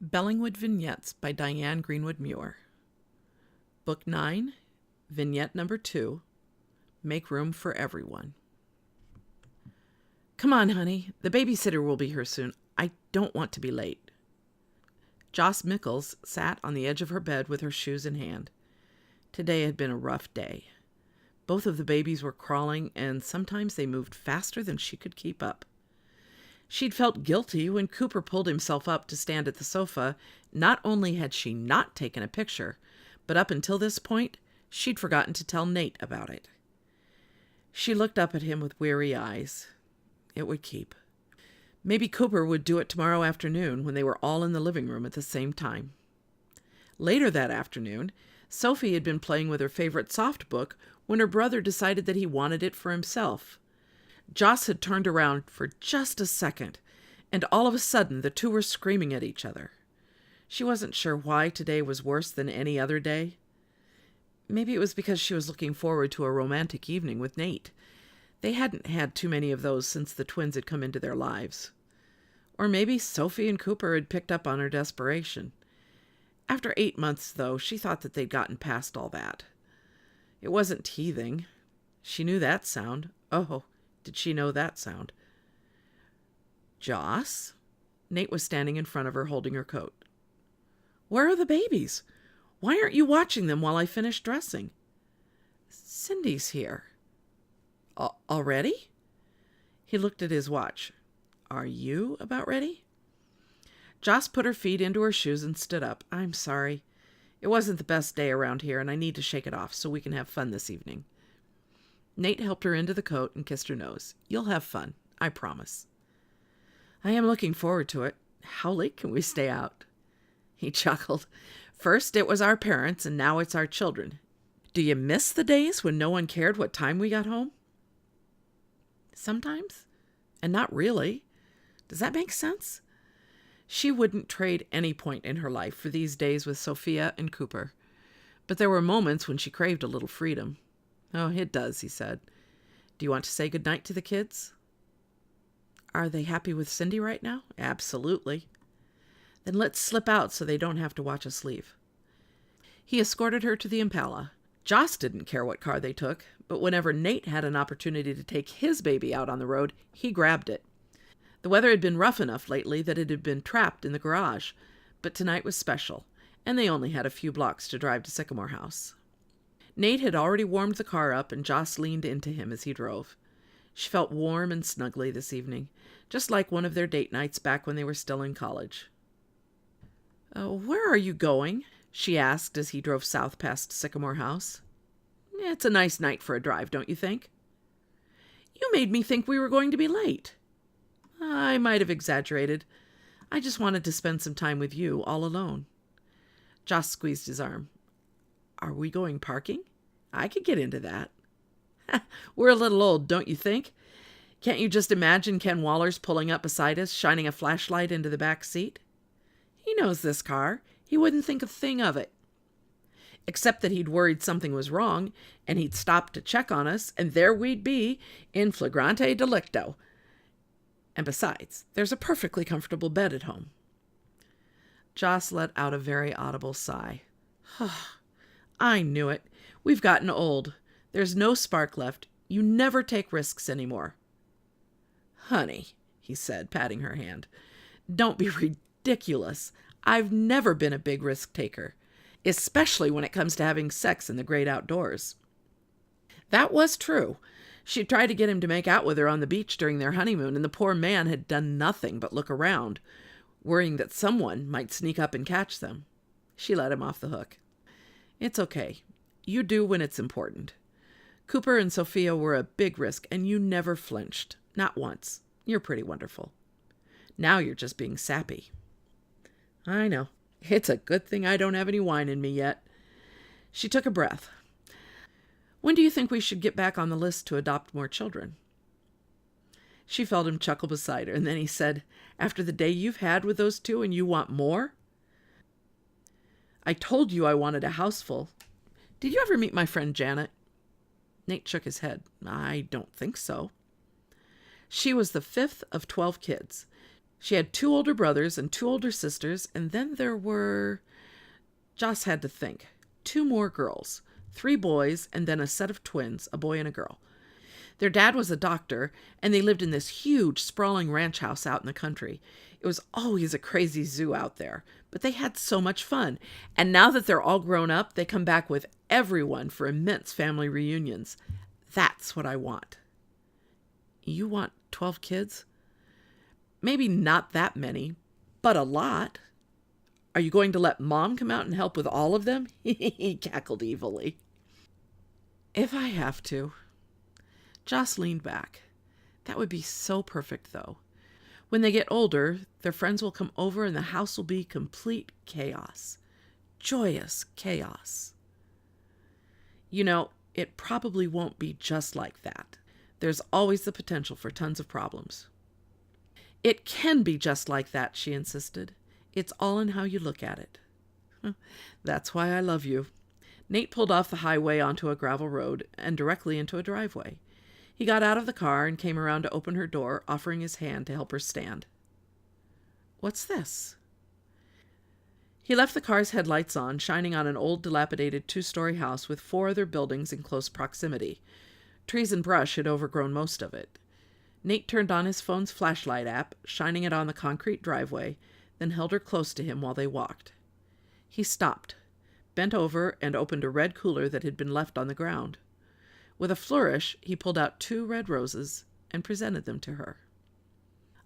Bellingwood Vignettes by Diane Muir. Book 9, Vignette number 2, Make Room for Everyone. Come on, honey. The babysitter will be here soon. I don't want to be late. Joss Mickles sat on the edge of her bed with her shoes in hand. Today had been a rough day. Both of the babies were crawling, and sometimes they moved faster than she could keep up. She'd felt guilty when Cooper pulled himself up to stand at the sofa. Not only had she not taken a picture, but up until this point, she'd forgotten to tell Nate about it. She looked up at him with weary eyes. It would keep. Maybe Cooper would do it tomorrow afternoon when they were all in the living room at the same time. Later that afternoon, Sophie had been playing with her favorite soft book when her brother decided that he wanted it for himself. Joss had turned around for just a second, and all of a sudden the two were screaming at each other. She wasn't sure why today was worse than any other day. Maybe it was because she was looking forward to a romantic evening with Nate. They hadn't had too many of those since the twins had come into their lives. Or maybe Sophie and Cooper had picked up on her desperation. After 8 months, though, she thought that they'd gotten past all that. It wasn't teething. She knew that sound. Oh, did she know that sound? Joss? Nate was standing in front of her, holding her coat. Where are the babies? Why aren't you watching them while I finish dressing? Cindy's here. Already? He looked at his watch. Are you about ready? Joss put her feet into her shoes and stood up. I'm sorry. It wasn't the best day around here, and I need to shake it off so we can have fun this evening. Nate helped her into the coat and kissed her nose. You'll have fun, I promise. I am looking forward to it. How late can we stay out? He chuckled. First it was our parents, and now it's our children. Do you miss the days when no one cared what time we got home? Sometimes, and not really. Does that make sense? She wouldn't trade any point in her life for these days with Sophia and Cooper. But there were moments when she craved a little freedom. Oh, it does, he said. Do you want to say goodnight to the kids? Are they happy with Cindy right now? Absolutely. Then let's slip out so they don't have to watch us leave. He escorted her to the Impala. Joss didn't care what car they took, but whenever Nate had an opportunity to take his baby out on the road, he grabbed it. The weather had been rough enough lately that it had been trapped in the garage, but tonight was special, and they only had a few blocks to drive to Sycamore House. Nate had already warmed the car up, and Joss leaned into him as he drove. She felt warm and snuggly this evening, just like one of their date nights back when they were still in college. Where are you going? She asked as he drove south past Sycamore House. It's a nice night for a drive, don't you think? You made me think we were going to be late. I might have exaggerated. I just wanted to spend some time with you, all alone. Joss squeezed his arm. Are we going parking? I could get into that. We're a little old, don't you think? Can't you just imagine Ken Wallers pulling up beside us, shining a flashlight into the back seat? He knows this car. He wouldn't think a thing of it. Except that he'd worried something was wrong, and he'd stop to check on us, and there we'd be, in flagrante delicto. And besides, there's a perfectly comfortable bed at home. Joss let out a very audible sigh. I knew it. We've gotten old. There's no spark left. You never take risks anymore. Honey, he said, patting her hand, don't be ridiculous. I've never been a big risk taker, especially when it comes to having sex in the great outdoors. That was true. She tried to get him to make out with her on the beach during their honeymoon, and the poor man had done nothing but look around, worrying that someone might sneak up and catch them. She let him off the hook. It's okay. You do when it's important. Cooper and Sophia were a big risk, and you never flinched. Not once. You're pretty wonderful. Now you're just being sappy. I know. It's a good thing I don't have any wine in me yet. She took a breath. When do you think we should get back on the list to adopt more children? She felt him chuckle beside her, and then he said, after the day you've had with those two and you want more? I told you I wanted a house full. Did you ever meet my friend Janet? Nate shook his head. I don't think so. She was the 5th of 12 kids. She had 2 older brothers and 2 older sisters, and then there were, Joss had to think, 2 more girls, 3 boys, and then a set of twins, a boy and a girl. Their dad was a doctor, and they lived in this huge, sprawling ranch house out in the country. It was always a crazy zoo out there, but they had so much fun. And now that they're all grown up, they come back with everyone for immense family reunions. That's what I want. You want 12 kids? Maybe not that many, but a lot. Are you going to let Mom come out and help with all of them? He cackled evilly. If I have to. Joss leaned back. That would be so perfect, though. When they get older, their friends will come over and the house will be complete chaos. Joyous chaos. You know, it probably won't be just like that. There's always the potential for tons of problems. It can be just like that, she insisted. It's all in how you look at it. That's why I love you. Nate pulled off the highway onto a gravel road and directly into a driveway. He got out of the car and came around to open her door, offering his hand to help her stand. What's this? He left the car's headlights on, shining on an old, dilapidated 2-story house with 4 other buildings in close proximity. Trees and brush had overgrown most of it. Nate turned on his phone's flashlight app, shining it on the concrete driveway, then held her close to him while they walked. He stopped, bent over, and opened a red cooler that had been left on the ground. With a flourish, he pulled out 2 red roses and presented them to her.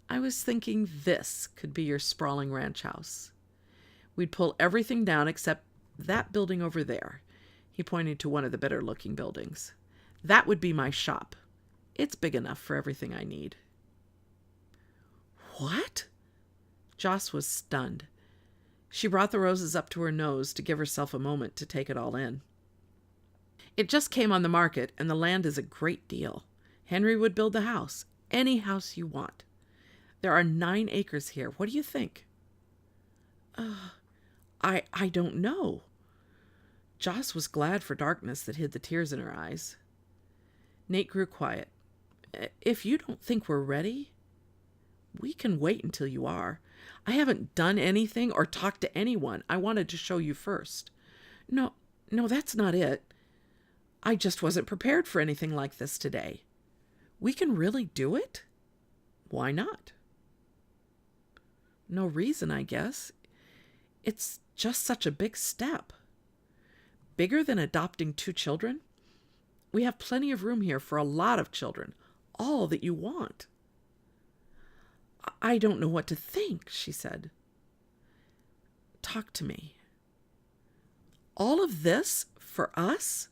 I was thinking this could be your sprawling ranch house. We'd pull everything down except that building over there. He pointed to one of the better-looking buildings. That would be my shop. It's big enough for everything I need. What? Joss was stunned. She brought the roses up to her nose to give herself a moment to take it all in. It just came on the market, and the land is a great deal. Henry would build the house. Any house you want. There are 9 acres here. What do you think? I don't know. Joss was glad for darkness that hid the tears in her eyes. Nate grew quiet. If you don't think we're ready, we can wait until you are. I haven't done anything or talked to anyone. I wanted to show you first. No, that's not it. I just wasn't prepared for anything like this today. We can really do it? Why not? No reason, I guess. It's just such a big step. Bigger than adopting 2 children? We have plenty of room here for a lot of children, all that you want. I don't know what to think, she said. Talk to me. All of this for us?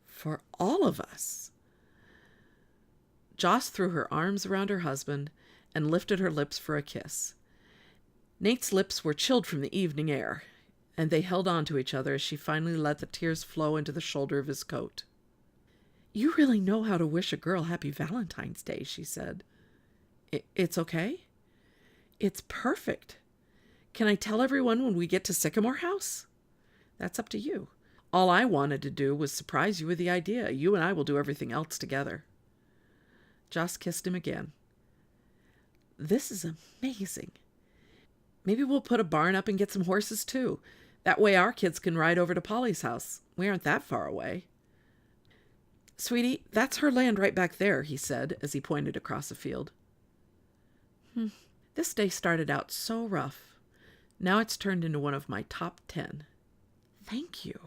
For all of us. Joss threw her arms around her husband and lifted her lips for a kiss. Nate's lips were chilled from the evening air, and they held on to each other as she finally let the tears flow into the shoulder of his coat. You really know how to wish a girl happy Valentine's Day, she said. It's okay? It's perfect. Can I tell everyone when we get to Sycamore House? That's up to you. All I wanted to do was surprise you with the idea. You and I will do everything else together. Joss kissed him again. This is amazing. Maybe we'll put a barn up and get some horses, too. That way our kids can ride over to Polly's house. We aren't that far away. Sweetie, that's her land right back there, he said, as he pointed across a field. This day started out so rough. Now it's turned into one of my top 10. Thank you.